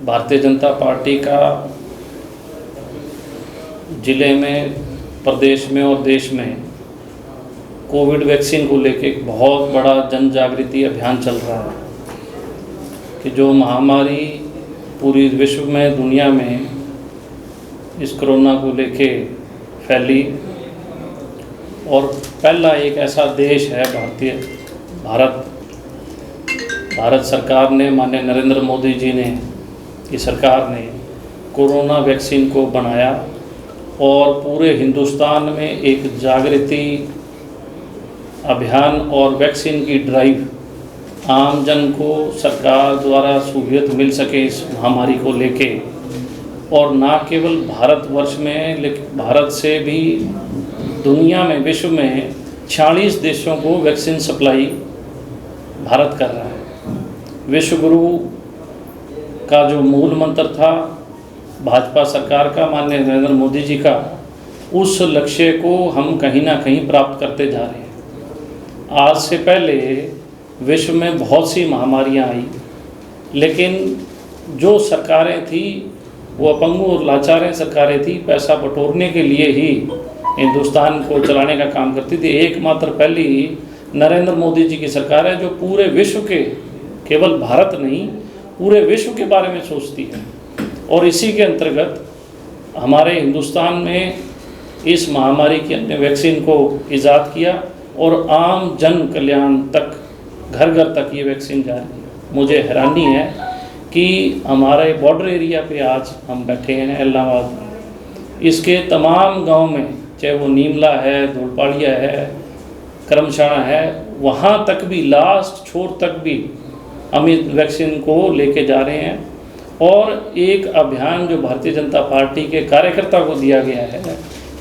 Bharatiya Janata party का ज़िले में, प्रदेश में और देश में कोविड वैक्सीन को लेकर एक बहुत बड़ा जन जागृति अभियान चल रहा है कि जो महामारी पूरी विश्व में, दुनिया में इस कोरोना को लेके फैली और पहला एक ऐसा देश है भारत सरकार ने, माननीय नरेंद्र मोदी जी ने की सरकार ने कोरोना वैक्सीन को बनाया और पूरे हिंदुस्तान में एक जागृति अभियान और वैक्सीन की ड्राइव आम जन को सरकार द्वारा सहूलियत मिल सके इस महामारी को लेके, और ना केवल भारतवर्ष में लेकिन भारत से भी दुनिया में, विश्व में 46 देशों को वैक्सीन सप्लाई भारत कर रहा है। विश्व गुरु का जो मूल मंत्र था भाजपा सरकार का, माननीय नरेंद्र मोदी जी का, उस लक्ष्य को हम कहीं ना कहीं प्राप्त करते जा रहे हैं। आज से पहले विश्व में बहुत सी महामारियां आई, लेकिन जो सरकारें थी वो अपंगु और लाचार सरकारें थी, पैसा बटोरने के लिए ही हिंदुस्तान को चलाने का काम करती थी। एकमात्र पहली नरेंद्र मोदी जी की सरकार है जो पूरे विश्व के, केवल भारत नहीं पूरे विश्व के बारे में सोचती है, और इसी के अंतर्गत हमारे हिंदुस्तान में इस महामारी की हमने वैक्सीन को ईजाद किया और आम जन कल्याण तक, घर घर तक ये वैक्सीन जा रही है। मुझे हैरानी है कि हमारे बॉर्डर एरिया पे आज हम बैठे हैं इलाहाबाद में, इसके तमाम गांव में, चाहे वो नीमला है, धूलपाड़िया है, करमशाणा है, वहाँ तक भी लास्ट छोर तक भी हम इस वैक्सीन को लेके जा रहे हैं। और एक अभियान जो भारतीय जनता पार्टी के कार्यकर्ता को दिया गया है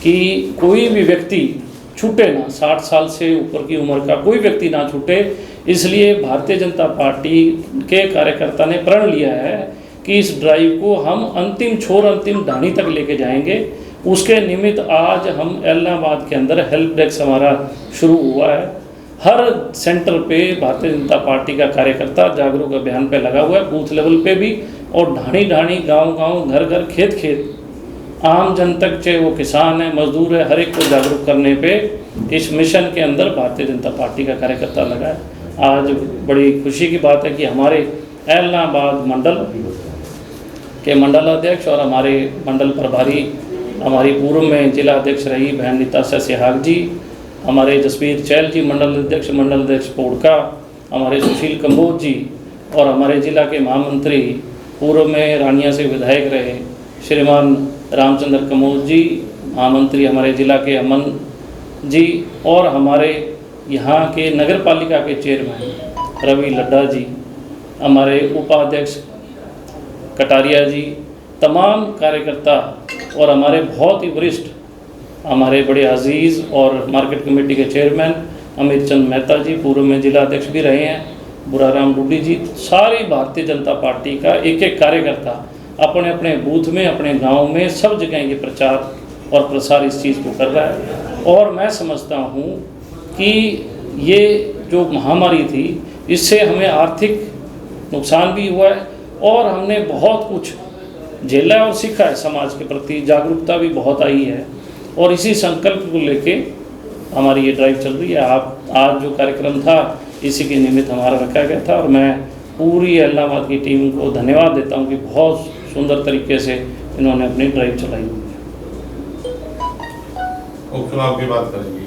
कि कोई भी व्यक्ति छूटे ना, 60 साल से ऊपर की उम्र का कोई व्यक्ति ना छूटे, इसलिए भारतीय जनता पार्टी के कार्यकर्ता ने प्रण लिया है कि इस ड्राइव को हम अंतिम छोर, अंतिम ढाणी तक लेके जाएंगे। उसके निमित्त आज हम इलाहाबाद के अंदर हेल्प डेस्क हमारा शुरू हुआ है। हर सेंटर पे भारतीय जनता पार्टी का कार्यकर्ता जागरूक अभियान पे लगा हुआ है, बूथ लेवल पे भी, और ढाणी ढाणी, गांव गांव, घर घर, खेत खेत, आम जन तक, चाहे वो किसान है, मजदूर है, हर एक को जागरूक करने पे इस मिशन के अंदर भारतीय जनता पार्टी का कार्यकर्ता लगा है। आज बड़ी खुशी की बात है कि हमारे इलाहाबाद मंडल के मंडल अध्यक्ष और हमारे मंडल प्रभारी, हमारी पूर्व में जिला अध्यक्ष रही बहन निताशा सिहाग जी, हमारे जसवीर चैल जी मंडल अध्यक्ष पोड़का, हमारे सुशील कंबोज जी, और हमारे जिला के महामंत्री, पूर्व में रानिया से विधायक रहे श्रीमान रामचंद्र कमोज जी, महामंत्री हमारे जिला के अमन जी, और हमारे यहाँ के नगर पालिका के चेयरमैन रवि लड्डा जी, हमारे उपाध्यक्ष कटारिया जी, तमाम कार्यकर्ता और हमारे बहुत ही वरिष्ठ, हमारे बड़े अजीज़ और मार्केट कमेटी के चेयरमैन अमित चंद मेहता जी, पूर्व में जिला अध्यक्ष भी रहे हैं, बुराराम डुडी जी, सारी भारतीय जनता पार्टी का एक एक कार्यकर्ता अपने अपने बूथ में, अपने गांव में, सब जगह ये प्रचार और प्रसार इस चीज़ को कर रहा है। और मैं समझता हूँ कि ये जो महामारी थी, इससे हमें आर्थिक नुकसान भी हुआ है और हमने बहुत कुछ झेला और सीखा है। समाज के प्रति जागरूकता भी बहुत आई है, और इसी संकल्प को लेके हमारी ये ड्राइव चल रही है। आप आज जो कार्यक्रम था इसी के निमित्त हमारा रखा गया था, और मैं पूरी इलाहाबाद की टीम को धन्यवाद देता हूँ कि बहुत सुंदर तरीके से इन्होंने अपनी ड्राइव चलाई हुई है। उपचुनाव की बात करेंगे,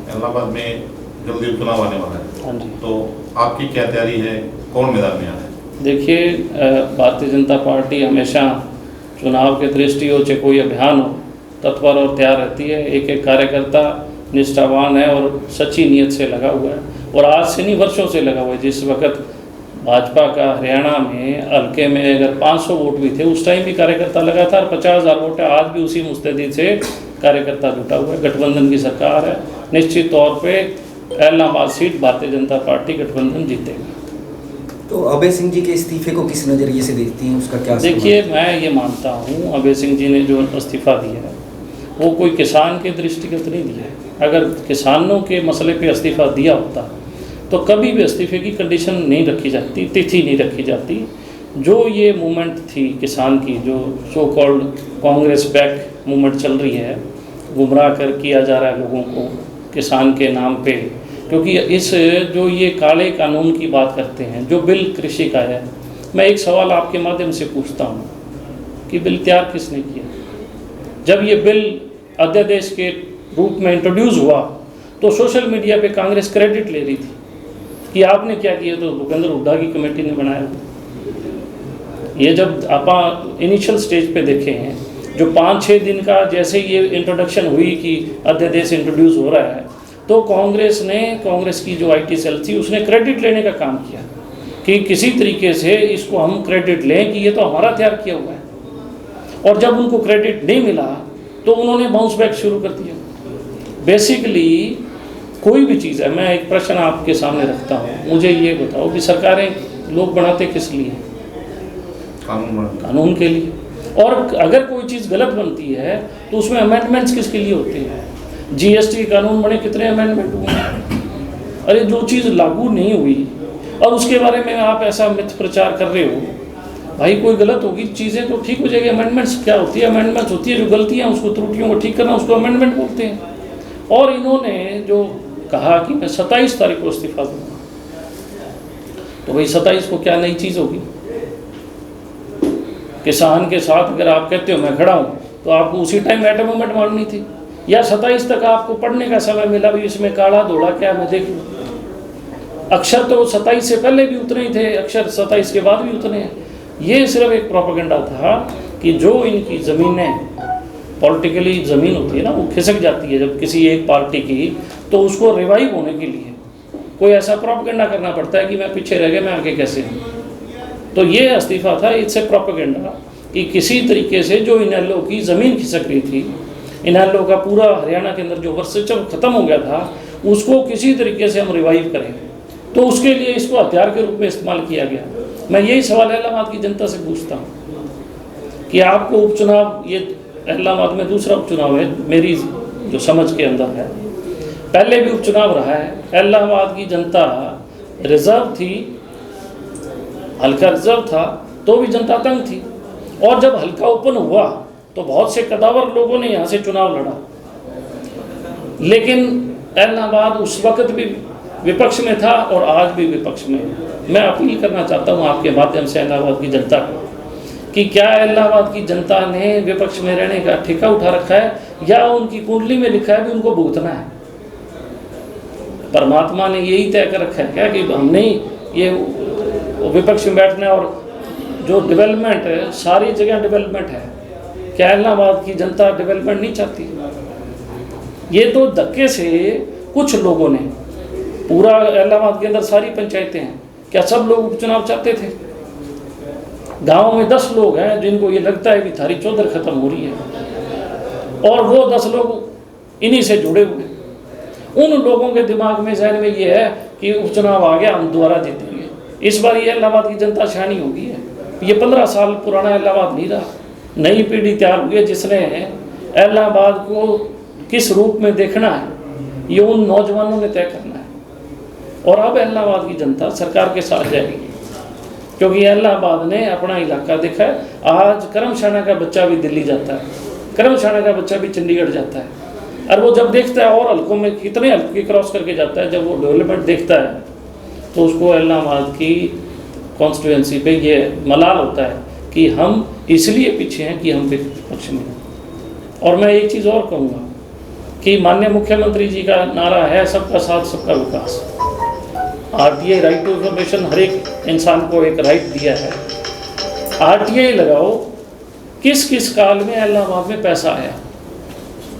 इलाहाबाद में जल्दी उपचुनाव आने वाला है। हाँ जी। तो आपकी क्या तैयारी है, कौन मैदान में आ रहा है? देखिए, भारतीय जनता पार्टी हमेशा चुनाव के दृष्टि हो, चाहे कोई अभियान हो, तत्पर और तैयार रहती है। एक एक कार्यकर्ता निष्ठावान है और सच्ची नीयत से लगा हुआ है, और आज से नहीं, वर्षों से लगा हुआ है। जिस वक्त भाजपा का हरियाणा में हल्के में अगर 500 वोट भी थे, उस टाइम भी कार्यकर्ता लगा था, और 50,000 वोट है, आज भी उसी मुस्तैदी से कार्यकर्ता जुटा हुआ है। गठबंधन की सरकार है, निश्चित तौर पे इलाहाबाद सीट भारतीय जनता पार्टी गठबंधन जीतेगी। तो अभय सिंह जी के इस्तीफे को किस नज़रिए से देखती हैं, उसका क्या? देखिए, मैं ये मानता हूँ अभय सिंह जी ने जो इस्तीफ़ा दिया है वो कोई किसान के दृष्टिगत नहीं दिया है। अगर किसानों के मसले पे इस्तीफ़ा दिया होता तो कभी भी इस्तीफे की कंडीशन नहीं रखी जाती, तिथि नहीं रखी जाती। जो ये मूवमेंट थी किसान की, जो so called Congress back movement चल रही है, गुमराह कर किया जा रहा है लोगों को किसान के नाम पे, क्योंकि इस जो ये काले कानून की बात करते हैं, जो बिल कृषि का है, मैं एक सवाल आपके माध्यम से पूछता हूँ कि बिल तैयार किसने किया? जब ये बिल अध्यादेश के रूप में इंट्रोड्यूस हुआ तो सोशल मीडिया पे कांग्रेस क्रेडिट ले रही थी कि आपने क्या किया, तो भूपेंद्र हुड्डा की कमेटी ने बनाया। ये जब आप इनिशियल स्टेज पे देखे हैं, जो 5-6 दिन का जैसे ये इंट्रोडक्शन हुई कि अध्यादेश इंट्रोड्यूस हो रहा है, तो कांग्रेस की जो IT सेल थी उसने क्रेडिट लेने का काम किया कि किसी तरीके से इसको हम क्रेडिट लें कि ये तो हमारा तैयार किया हुआ है। और जब उनको क्रेडिट नहीं मिला तो उन्होंने बाउंस बैक शुरू कर दिया। बेसिकली कोई भी चीज़ है, मैं एक प्रश्न आपके सामने रखता हूँ, मुझे ये बताओ कि सरकारें लोग बनाते किस लिए? कानून के लिए। और अगर कोई चीज़ गलत बनती है तो उसमें अमेंडमेंट्स किसके लिए होते हैं? GST कानून बने, कितने अमेंडमेंट हुए? अरे जो चीज़ लागू नहीं हुई और उसके बारे में आप ऐसा मिथ प्रचार कर रहे हो, भाई कोई गलत होगी, चीज़ें तो ठीक हो जाएगी। अमेंडमेंट्स क्या होती है? अमेंडमेंट्स होती है जो गलतियाँ, उसको त्रुटियों को ठीक करना, उसको अमेंडमेंट बोलते हैं। और इन्होंने जो कहा कि मैं 27 तारीख को इस्तीफा दूंगा, तो भाई 27 को क्या नई चीज़ होगी? किसान के साथ अगर आप कहते हो मैं खड़ा हूँ, तो आपको उसी टाइम एट मूवमेंट मारनी थी, या 27 तक आपको पढ़ने का समय मिला भी इसमें काला धोला क्या मैं देख लूँ। अक्षर तो 27 से पहले भी उतने ही थे, अक्षर 27 के बाद भी उतने हैं। ये सिर्फ एक प्रोपेगेंडा था कि जो इनकी ज़मीनें, पॉलिटिकली ज़मीन होती है ना, वो खिसक जाती है जब किसी एक पार्टी की, तो उसको रिवाइव होने के लिए कोई ऐसा प्रोपेगेंडा करना पड़ता है कि मैं पीछे रह गया, मैं आगे कैसे हूँ। तो ये इस्तीफा था, इससे प्रोपेगेंडा कि किसी तरीके से जो इनेलो की ज़मीन खिसक रही थी, इनेलो का पूरा हरियाणा के अंदर जो वर्चस्व खत्म हो गया था, उसको किसी तरीके से हम रिवाइव करें, तो उसके लिए इसको हथियार के रूप में इस्तेमाल किया गया। मैं यही सवाल इलाहाबाद की जनता से पूछता हूँ कि आपको उपचुनाव, ये इलाहाबाद में दूसरा उपचुनाव है मेरी जो समझ के अंदर है, पहले भी उपचुनाव रहा है। इलाहाबाद की जनता रिजर्व थी, हल्का रिजर्व था, तो भी जनता तंग थी। और जब हल्का ओपन हुआ तो बहुत से कदावर लोगों ने यहाँ से चुनाव लड़ा, लेकिन इलाहाबाद उस वक्त भी विपक्ष में था और आज भी विपक्ष में। मैं अपील करना चाहता हूँ आपके माध्यम से इलाहाबाद की जनता को कि क्या इलाहाबाद की जनता ने विपक्ष में रहने का ठेका उठा रखा है, या उनकी कुंडली में लिखा है भी उनको भुगतना है? परमात्मा ने यही तय कर रखा है क्या कि हमने ये विपक्ष में बैठना है? और जो डेवलपमेंट है, सारी जगह डेवलपमेंट है, क्या इलाहाबाद की जनता डेवलपमेंट नहीं चाहती? ये तो धक्के से कुछ लोगों ने, पूरा इलाहाबाद के अंदर सारी पंचायतें हैं, क्या सब लोग उपचुनाव चाहते थे? गाँव में 10 लोग हैं जिनको ये लगता है कि थारी चौधर खत्म हो रही है, और वो 10 लोग इन्हीं से जुड़े हुए। उन लोगों के दिमाग में, जहन में ये है कि उपचुनाव आ गया, हम दोबारा जीतेंगे। इस बार ये इलाहाबाद की जनता शहानी हो गई है। ये 15 साल पुराना इलाहाबाद नहीं रहा, नई पीढ़ी तैयार हुई है जिसने इलाहाबाद को किस रूप में देखना है, ये उन नौजवानों ने तय करना है। और अब इलाहाबाद की जनता सरकार के साथ जाएगी, क्योंकि इलाहाबाद ने अपना इलाका देखा है। आज करमशाना का बच्चा भी दिल्ली जाता है, करमशाना का बच्चा भी चंडीगढ़ जाता है, और वो जब देखता है और हल्कों में कितने हल्के क्रॉस करके जाता है, जब वो डेवलपमेंट देखता है तो उसको इलाहाबाद की कॉन्स्टिट्यूएंसी पे ये मलाल होता है कि हम इसलिए पीछे हैं कि हम विपक्ष में हैं। और मैं एक चीज़ और कहूँगा कि माननीय मुख्यमंत्री जी का नारा है सबका साथ सबका विकास। RTI राइट टू इंफॉर्मेशन, हर एक इंसान को एक राइट दिया है। RTI लगाओ, किस किस काल में इलाहाबाद में पैसा आया।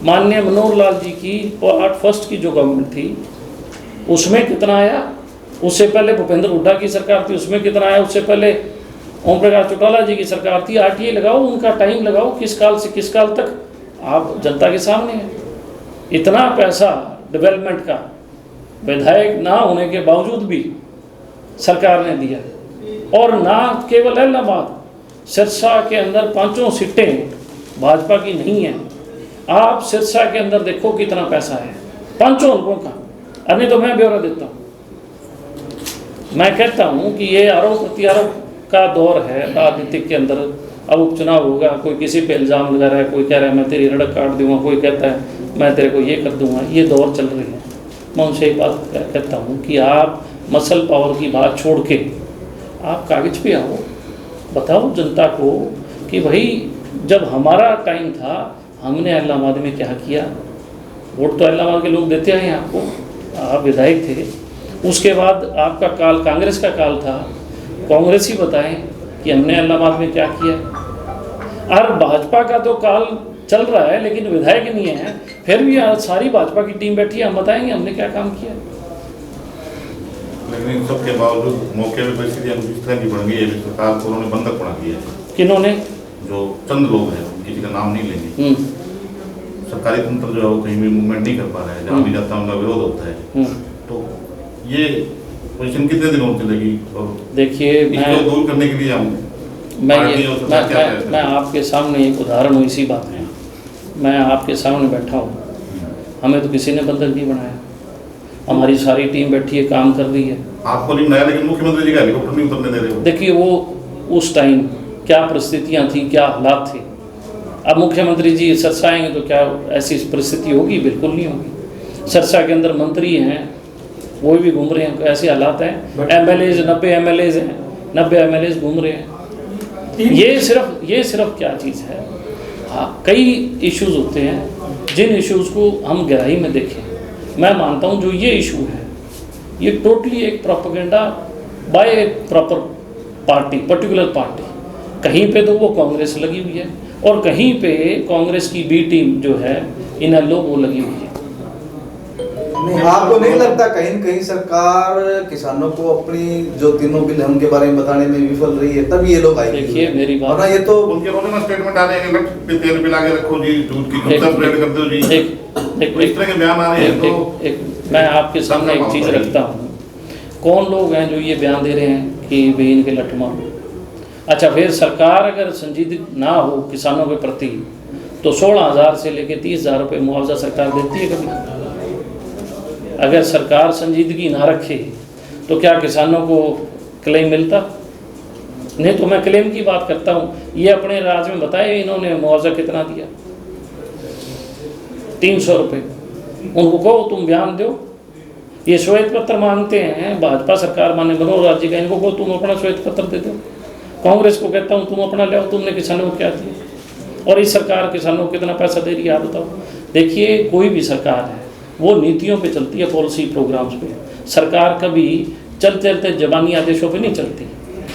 माननीय मनोहर लाल जी की पार्ट फर्स्ट की जो गवर्नमेंट थी उसमें कितना आया, उससे पहले भूपेंद्र हुड्डा की सरकार थी उसमें कितना आया, उससे पहले ओम प्रकाश चौटाला जी की सरकार थी। RTI लगाओ, उनका टाइम लगाओ, किस काल से किस काल तक, आप जनता के सामने हैं। इतना पैसा डेवलपमेंट का विधायक ना होने के बावजूद भी सरकार ने दिया, और ना केवल इलाहाबाद, सिरसा के अंदर 5 सीटें भाजपा की नहीं है। आप सिरसा के अंदर देखो कितना पैसा है 5 हल्कों का। अरे तो मैं ब्यौरा देता हूँ, मैं कहता हूँ कि ये आरोप प्रत्यारोप का दौर है राजनीतिक के अंदर। अब उपचुनाव होगा, कोई किसी पे इल्ज़ाम लगा रहा है, कोई कह रहा है मैं तेरी रड़क काट दूंगा, कोई कहता है मैं तेरे को ये कर दूंगा। ये दौर चल रही है। मैं उनसे एक बात कहता हूँ कि आप मसल पावर की बात छोड़ के आप कागज पे आओ, बताओ जनता को कि भाई जब हमारा टाइम था हमने इलाहाबाद में क्या किया। वोट तो इलाहाबाद के लोग देते आए हैं आपको, आप विधायक थे। उसके बाद आपका काल कांग्रेस का काल था, कांग्रेस ही बताएं कि हमने इलाहाबाद में क्या किया। और भाजपा का तो काल चल रहा है लेकिन विधायक नहीं है, फिर भी आज सारी भाजपा की टीम बैठी है, हम बताएंगे हमने क्या काम किया। लेकिन इन सब के बावजूद मौके पे परिस्थितियां कुछ इस तरह की बन गई है, सरकार को उन्होंने बंधक बना दिया है। किन्होंने? जो चंद लोग हैं, किसी का नाम नहीं लेंगे, सरकारी तंत्र जो है वो कहीं भी मूवमेंट नहीं कर पा रहा है, जहाँ भी जाता है उनका विरोध होता है। तो ये पोजीशन कितने दिनों चलेगी? और देखिए इसको दूर करने के लिए हम मैं आपके सामने एक उदाहरण हूँ इसी बात में। मैं आपके सामने बैठा हूँ, हमें तो किसी ने बंधक नहीं बनाया, हमारी सारी टीम बैठी है, काम कर रही है। आपको नहीं बनाया, लेकिन मुख्यमंत्री जी का हेलीकॉप्टर नहीं उतरने दे रहे हो। देखिए वो उस टाइम क्या परिस्थितियाँ थी, क्या हालात थे। अब मुख्यमंत्री जी सरसा आएंगे तो क्या ऐसी परिस्थिति होगी? बिल्कुल नहीं होगी। सरसा के अंदर मंत्री हैं, वो भी घूम रहे हैं, ऐसे हालात हैं। एमएलएज 90 एमएलएज हैं, 90 एमएलएज घूम रहे हैं। ये सिर्फ क्या चीज़ है? हाँ, कई इश्यूज होते हैं जिन इश्यूज को हम गहराई में देखें। मैं मानता हूँ जो ये इशू है ये टोटली एक प्रोपेगेंडा बाय ए प्रॉपर पार्टी, पर्टिकुलर पार्टी। कहीं पे तो वो कांग्रेस लगी हुई है और कहीं पे कांग्रेस की बी टीम जो है इन लोग वो लगी हुई है। नहीं, आपको नहीं लगता कहीं न कहीं सरकार किसानों को अपनी जो तीनों बिल हम के बारे में बताने में विफल रही है, तब ये लोग आए? देखिए मेरी बात, ये तो उनके रोने में स्टेटमेंट आ रहे हैं, तेल पिला के रखो जी, दूध की गुप्ता स्प्रेड कर दो जी, इस तरह के बयान आ रहे हैं। तो मैं आपके सामने एक चीज़ रखता हूँ, कौन लोग हैं जो ये बयान दे रहे हैं कि वे इनके लठमा। अच्छा, फिर सरकार अगर संजीदगी ना हो किसानों के प्रति तो 16,000 से लेकर 30,000 रुपये मुआवजा सरकार देती है कभी? अगर सरकार संजीदगी ना रखे तो क्या किसानों को क्लेम मिलता? नहीं। तो मैं क्लेम की बात करता हूँ, ये अपने राज्य में बताए इन्होंने मुआवजा कितना दिया? 300 रुपये। उनको कहो तुम बयान दो, ये श्वेत पत्र मांगते हैं, भाजपा सरकार माने मनोहर राज्य का, इनको कहो तुम अपना श्वेत पत्र दे दो। कांग्रेस को कहता हूँ तुम अपना ले आओ, तुमने किसानों को क्या दिया? और इस सरकार किसानों को कितना पैसा दे रही है आप बताओ। देखिए कोई भी सरकार है वो नीतियों पे चलती है, पॉलिसी प्रोग्राम्स पे। सरकार कभी चलते चलते जबानी आदेशों पे नहीं चलती।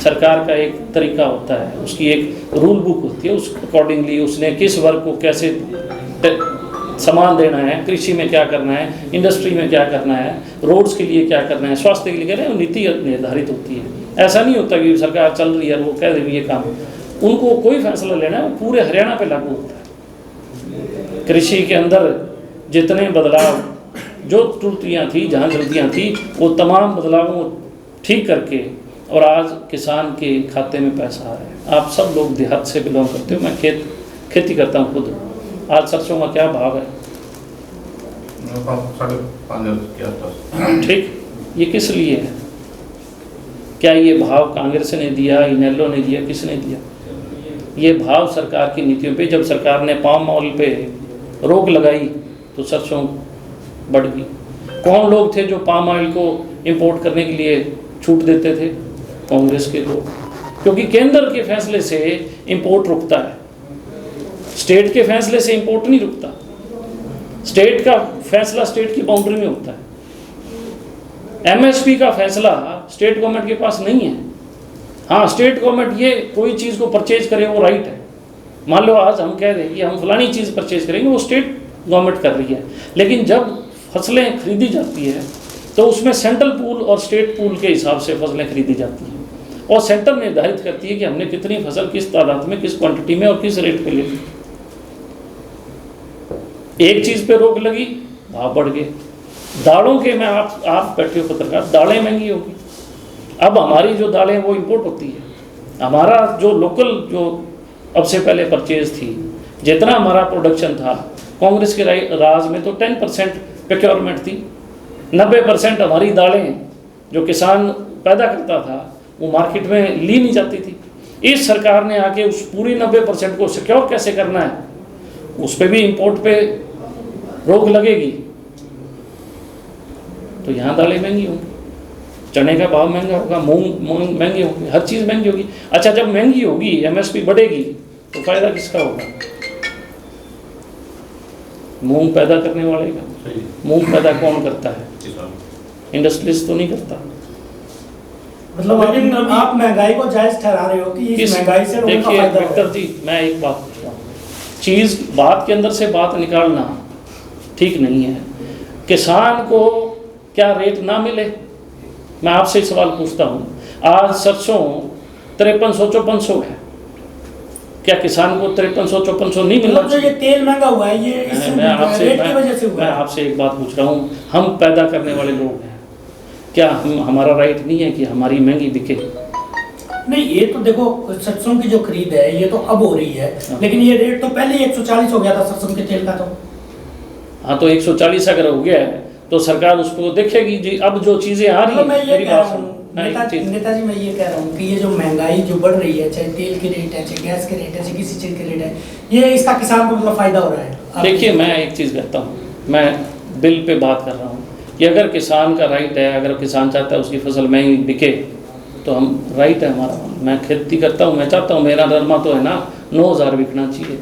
सरकार का एक तरीका होता है, उसकी एक रूल बुक होती है, उस अकॉर्डिंगली उसने किस वर्ग को कैसे सामान देना है, कृषि में क्या करना है, इंडस्ट्री में क्या करना है, रोड्स के लिए क्या करना है, स्वास्थ्य के लिए कह रहे हैं, नीति निर्धारित होती है। ऐसा नहीं होता कि सरकार चल रही है वो कह देगी ये काम। उनको कोई फैसला लेना है वो पूरे हरियाणा पे लागू होता है। कृषि के अंदर जितने बदलाव, जो त्रुटियाँ थी, जहाँ गलतियाँ थी, वो तमाम बदलावों को ठीक करके और आज किसान के खाते में पैसा आ रहा है। आप सब लोग देहात से बिलोंग करते हो, मैं खेती करता हूँ खुद। आज सरसों का क्या भाव है? 5,500 के आसपास। ठीक, ये किस लिए है? क्या ये भाव कांग्रेस ने दिया, इनेलो ने दिया, किसने दिया? ये भाव सरकार की नीतियों पे। जब सरकार ने पाम ऑयल पे रोक लगाई तो सरसों बढ़ गई। कौन लोग थे जो पाम ऑयल को इंपोर्ट करने के लिए छूट देते थे? कांग्रेस के लोग। क्योंकि केंद्र के फैसले से इंपोर्ट रुकता है, स्टेट के फैसले से इंपोर्ट नहीं रुकता। स्टेट का फैसला स्टेट की बाउंड्री में होता है। एमएसपी का फैसला स्टेट गवर्नमेंट के पास नहीं है। हाँ, स्टेट गवर्नमेंट ये कोई चीज़ को परचेज करे वो राइट है। मान लो आज हम कह दें कि हम फलानी चीज़ परचेज करेंगे, वो स्टेट गवर्नमेंट कर रही है। लेकिन जब फसलें खरीदी जाती है तो उसमें सेंट्रल पूल और स्टेट पूल के हिसाब से फसलें खरीदी जाती हैं और सेंटर निर्धारित करती है कि हमने कितनी फसल किस तादाद में, किस क्वांटिटी में और किस रेट पे लेनी। एक चीज़ पे रोक लगी, भाव बढ़ गए। दालों के, मैं आप बैठे हो पत्रकार, दालें महंगी होगी। अब हमारी जो दालें वो इंपोर्ट होती है। हमारा जो लोकल, जो अब से पहले परचेज थी, जितना हमारा प्रोडक्शन था, कांग्रेस के राज में तो 10% प्रोक्योरमेंट थी। 90% हमारी दालें जो किसान पैदा करता था वो मार्केट में ली नहीं जाती थी। इस सरकार ने आके उस पूरी 90% को सिक्योर कैसे करना है, उस पर भी इंपोर्ट पे रोक लगेगी, तो यहाँ दालें महंगी होंगी, चने का भाव महंगा होगा, मूंग महंगे होंगे, हर चीज़ महंगी होगी। अच्छा, जब महंगी होगी, एमएसपी बढ़ेगी, तो फायदा किसका होगा? मूंग पैदा करने वाले का। मूंग पैदा कौन करता है? इंडस्ट्रीज तो नहीं करता। मतलब लेकिन आप महंगाई को जायज ठहरा रहे हो कि इस महंगाई से लोगों का फायदा देखिए विक्टर जी, मैं एक बात पूछ रहा हूँ, चीज़ बात के अंदर से बात निकालना ठीक नहीं है। किसान को क्या रेट ना मिले? मैं आपसे सवाल पूछता हूँ, आज सरसों 5300-5400 है, क्या किसान को 5300-5400 नहीं मिलना? जो ये तेल महंगा हुआ है ये इस रेट की वजह से हुआ है। मैं आपसे एक बात पूछ रहा हूँ, हम पैदा करने वाले लोग हैं, क्या हमारा राइट नहीं है कि हमारी महंगी बिके? नहीं, ये तो देखो सरसों की जो खरीद है ये तो अब हो रही है, लेकिन ये रेट तो पहले ही 140 हो गया था सरसों के तेल का। तो हाँ, तो 140 अगर हो गया है तो सरकार उसको देखेगी जी। अब जो चीज़ें आ रही हैं, मैं ये कह रहा हूँ नेताजी, मैं ये कह रहा हूँ कि ये जो महंगाई जो बढ़ रही है, चाहे तेल के रेट है, चाहे गैस के रेट है, चाहे किसी चीज़ के रेट है, ये इसका किसान को मतलब फायदा हो रहा है। देखिए मैं एक चीज़ कहता हूँ, मैं बिल पे बात कर रहा हूँ कि अगर किसान का राइट है, अगर किसान चाहता है उसकी फसल महंगी बिके, तो हम राइट है हमारा। मैं खेती करता हूँ, मैं चाहता हूँ मेरा नरमा तो है ना 9000 बिकना चाहिए।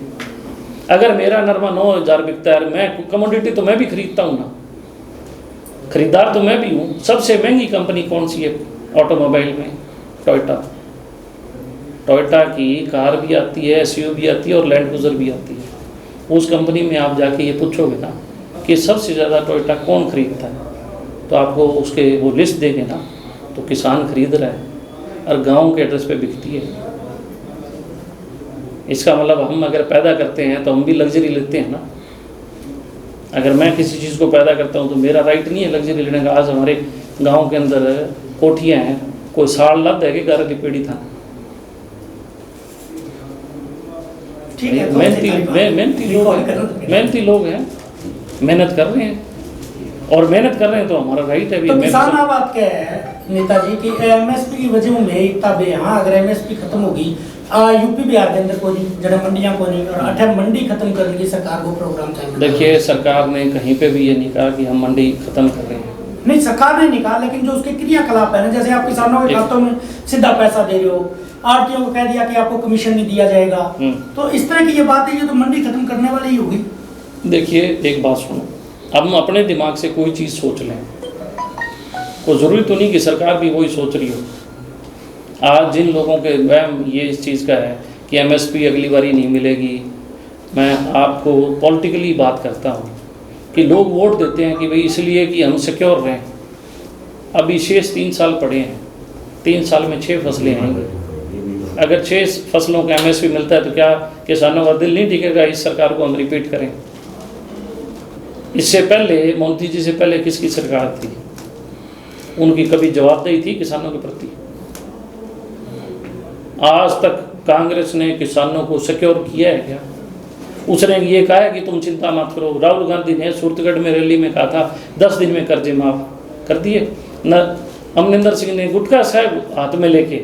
अगर मेरा नरमा 9000 बिकता है, मैं कमोडिटी तो मैं भी खरीदता हूँ ना, खरीदार तो मैं भी हूँ। सबसे महंगी कंपनी कौन सी है ऑटोमोबाइल में? टोयोटा। टोयोटा की कार भी आती है, एसयूवी भी आती है और लैंड क्रूजर भी आती है। उस कंपनी में आप जाके ये पूछोगे ना कि सबसे ज़्यादा टोयोटा कौन खरीदता है, तो आपको उसके वो लिस्ट देंगे ना, तो किसान खरीद रहा है और गांव के एड्रेस पे बिकती है। इसका मतलब हम अगर पैदा करते हैं तो हम भी लग्जरी लेते हैं ना। अगर मैं किसी चीज़ को पैदा करता हूँ तो मेरा राइट नहीं है लग्जरी लेने का। आज हमारे गांव के अंदर कोठियाँ हैं, कोई साल लद है कि गारा लिपेड़ी था। मेहनती लोग हैं, मेहनत कर रहे हैं, और मेहनत कर रहे हैं तो हमारा राइट है भी। तो किसान अब बात क्या है नेताजी की एमएसपी की वजह में इतना यहाँ अगर एमएसपी खत्म होगी, यूपी बिहार के अंदर कोई जगह मंडियां को नहीं, और 8 मंडी खत्म करने की सरकार को प्रोग्राम चाहिए। देखिए सरकार ने कहीं पे भी ये नहीं कहा कि हम मंडी खत्म कर रहे हैं। नहीं, सरकार ने नहीं कहा, लेकिन जो उसके क्रियाकलाप है ना, जैसे आप किसानों के खातों में सीधा पैसा दे रहे हो, आरटीओ को कह दिया कि आपको कमीशन नहीं दिया जाएगा, तो इस तरह की ये बात है, ये तो मंडी खत्म करने वाली ही होगी। देखिए एक बात सुनो, अब हम अपने दिमाग से कोई चीज़ सोच लें, कोई ज़रूरी तो नहीं कि सरकार भी वही सोच रही हो। आज जिन लोगों के वहम ये इस चीज़ का है कि एमएसपी अगली बारी नहीं मिलेगी, मैं आपको पॉलिटिकली बात करता हूँ कि लोग वोट देते हैं कि भाई इसलिए कि हम सिक्योर रहें। अभी शेष 3 साल पड़े हैं, 3 साल में 6 फसलें आएंगी। अगर 6 फसलों का एमएसपी मिलता है तो क्या किसानों का दिल नहीं टिकेगा इस सरकार को हम रिपीट करें? इससे पहले मोदी जी से पहले किसकी सरकार थी? उनकी कभी जवाबदेही थी किसानों के प्रति? आज तक कांग्रेस ने किसानों को सिक्योर किया है क्या? उसने ये कहा है कि तुम चिंता मत करो। राहुल गांधी ने सूरतगढ़ में रैली में कहा था 10 दिन में कर्जे माफ कर दिए। न अमरिंदर सिंह ने गुटखा साहब हाथ में लेके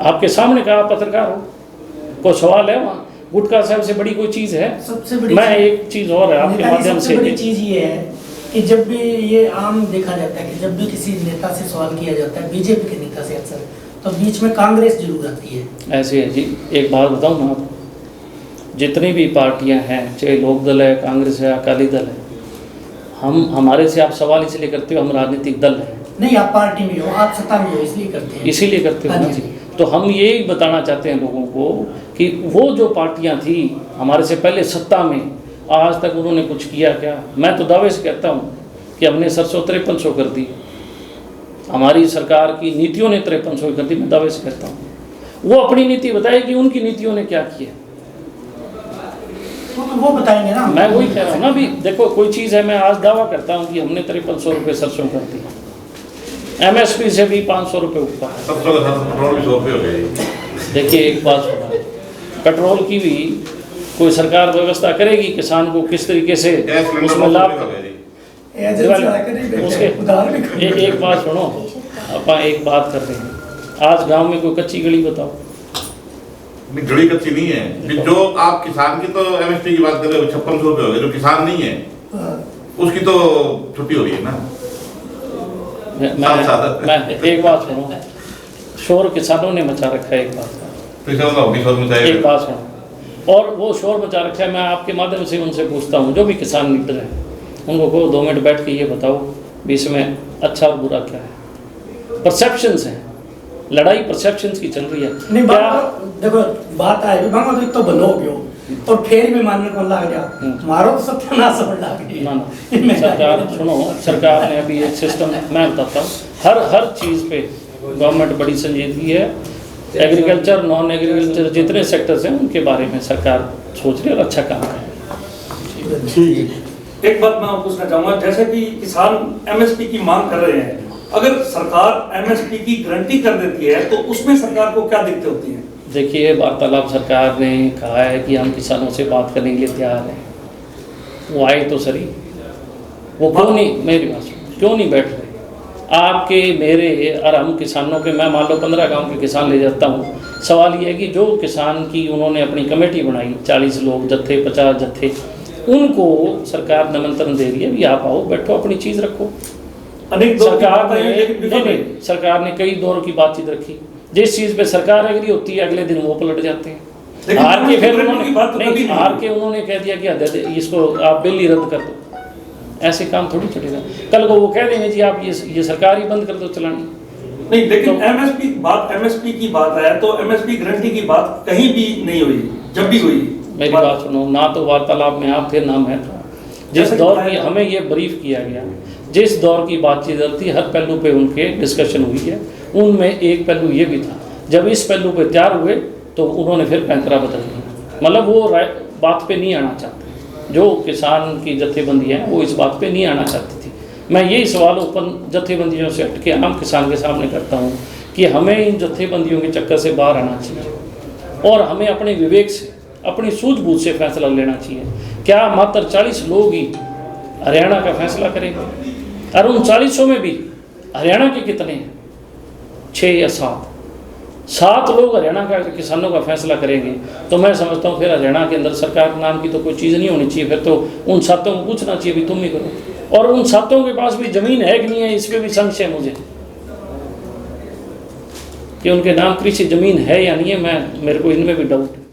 आपके सामने कहा, पत्रकार हो, कोई सवाल है वहाँ? गुटखा साहब से बड़ी कोई चीज़ है? सबसे बड़ी मैं एक चीज़ और है आपके माध्यम से, बड़ी चीज़ ये है कि जब भी ये आम देखा जाता है कि जब भी किसी नेता से सवाल किया जाता है, बीजेपी के नेता से अक्सर, तो बीच में कांग्रेस जरूर आती है। ऐसे है जी। एक बात बताऊँ ना, आप जितनी भी पार्टियां हैं, चाहे लोकदल है, कांग्रेस है, अकाली दल है, हमारे से आप सवाल इसलिए करते हो, हम राजनीतिक दल हैं। नहीं, आप पार्टी में हो, आप सत्ता में हो, इसलिए करते हैं। इसीलिए करते हो ना जी। तो हम ये बताना चाहते हैं लोगों को कि वो जो पार्टियां थी हमारे से पहले सत्ता में, आज तक उन्होंने कुछ किया क्या? मैं तो दावे से कहता हूँ कि हमने सरसों 5300 कर दी, हमारी सरकार की नीतियों ने 5300 कर दी। मैं दावे से कहता हूँ वो अपनी नीति बताए कि उनकी नीतियों ने क्या किया, तो वो बताएंगे ना। मैं वही कह रहा हूँ ना। भी देखो कोई चीज़ है, मैं आज दावा करता हूँ कि हमने 5300 रुपये सरसों कर दी, एमएसपी से भी 500 रुपये ऊपर है। पेट्रोल भी 100 रुपये हो गए। देखिए एक बात सुना, पेट्रोल की भी कोई सरकार व्यवस्था करेगी किसान को किस तरीके से उसमें लाभ। उसके एक बात सुनो, अपन एक बात कर रहे हैं आज गांव में कोई कच्ची गली बताओ। नहीं, गली कच्ची नहीं है। कि जो आप किसान की तो एमएसपी की बात कर रहे हो 5600 रुपये हो गए, जो किसान नहीं है उसकी तो छुट्टी हो रही है ना। मैं एक बात सुनो, शोर किसानों ने मचा रखा है, एक बात एक बात सुनो, और वो शोर मचा रखा है। मैं आपके माध्यम से उनसे पूछता हूँ, जो भी किसान लीडर हैं उनको को 2 मिनट बैठ के ये बताओ भी इसमें अच्छा और बुरा क्या है। परसेप्शंस हैं, लड़ाई परसेप्शंस की चल रही है। नहीं क्या देखो बात है तो बनो गयो और फिर भी मानने को लग गया मारो तो सत्यानाश समझ लग गई ना सरकार सुनो, सरकार ने अभी एक सिस्टम, मैं बताता हूँ, हर चीज़ पे गवर्नमेंट बड़ी संजीदगी है। एग्रीकल्चर, नॉन एग्रीकल्चर जितने सेक्टर्स हैं उनके बारे में सरकार सोच रही है और अच्छा काम कर रही है। एक बात मैं पूछना चाहूँगा, जैसे कि किसान एमएसपी की मांग कर रहे हैं, अगर सरकार एमएसपी की गारंटी कर देती है तो उसमें सरकार को क्या दिक्कत होती है? देखिए, वार्तालाप सरकार ने कहा है कि हम किसानों से बात करने के लिए तैयार हैं। वो आए तो सही, वो क्यों नहीं, मेरी बात क्यों नहीं बैठ रहे? आपके मेरे और हम किसानों के, मैं मान लो 15 गांव के किसान ले जाता हूँ, सवाल ये है कि जो किसान की उन्होंने अपनी कमेटी बनाई, 40 लोग जत्थे, 50 जत्थे, उनको सरकार निमंत्रण दे रही है भी आप आओ, बैठो, अपनी चीज़ रखो। सरकार ने कई दौर की बातचीत रखी, जिस चीज़ पे सरकार एग्री होती है अगले दिन वो पलट जाते हैं। हार के फिर उन्होंने कह दिया कि इसको आप बिल ही रद्द कर दो। ऐसे काम थोड़ी चलेगा। कल को वो कह देंगे जी आप ये सरकार ही बंद कर दो चलानी। नहीं, लेकिन एमएसपी की बात है तो एमएसपी गारंटी की बात कहीं भी नहीं हुई, जब भी हुई। मेरी बात सुनो, ना तो वार्तालाप में आप थे, ना मैं था। जिस दौर की हमें ये ब्रीफ किया गया, जिस दौर की बातचीत चलती, हर पहलू पे उनके डिस्कशन हुई है। उनमें एक पहलू ये भी था, जब इस पहलू पे तैयार हुए तो उन्होंने फिर पैंतरा बदल दिया। मतलब वो बात पे नहीं आना चाहते, जो किसान की जत्थेबंदी है वो इस बात पे नहीं आना चाहती थी। मैं यही सवाल ओपन जत्थेबंदियों से हट के आम किसान के सामने करता हूँ कि हमें इन जत्थेबंदियों के चक्कर से बाहर आना चाहिए और हमें अपने विवेक से, अपनी सूझबूझ से फैसला लेना चाहिए। क्या मात्र 40 लोग ही हरियाणा का फैसला करेंगे? और उन 40 में भी हरियाणा के कितने हैं? 6 या 7 लोग हरियाणा का किसानों का फैसला करेंगे तो मैं समझता हूँ फिर हरियाणा के अंदर सरकार नाम की तो कोई चीज़ नहीं होनी चाहिए। फिर तो उन 7 को पूछना चाहिए भी तुम ही करो। और उन 7 के पास भी ज़मीन है कि नहीं है, इस पर भी संशय है मुझे कि उनके नाम कृषि ज़मीन है या नहीं है। मेरे को इनमें भी डाउट है।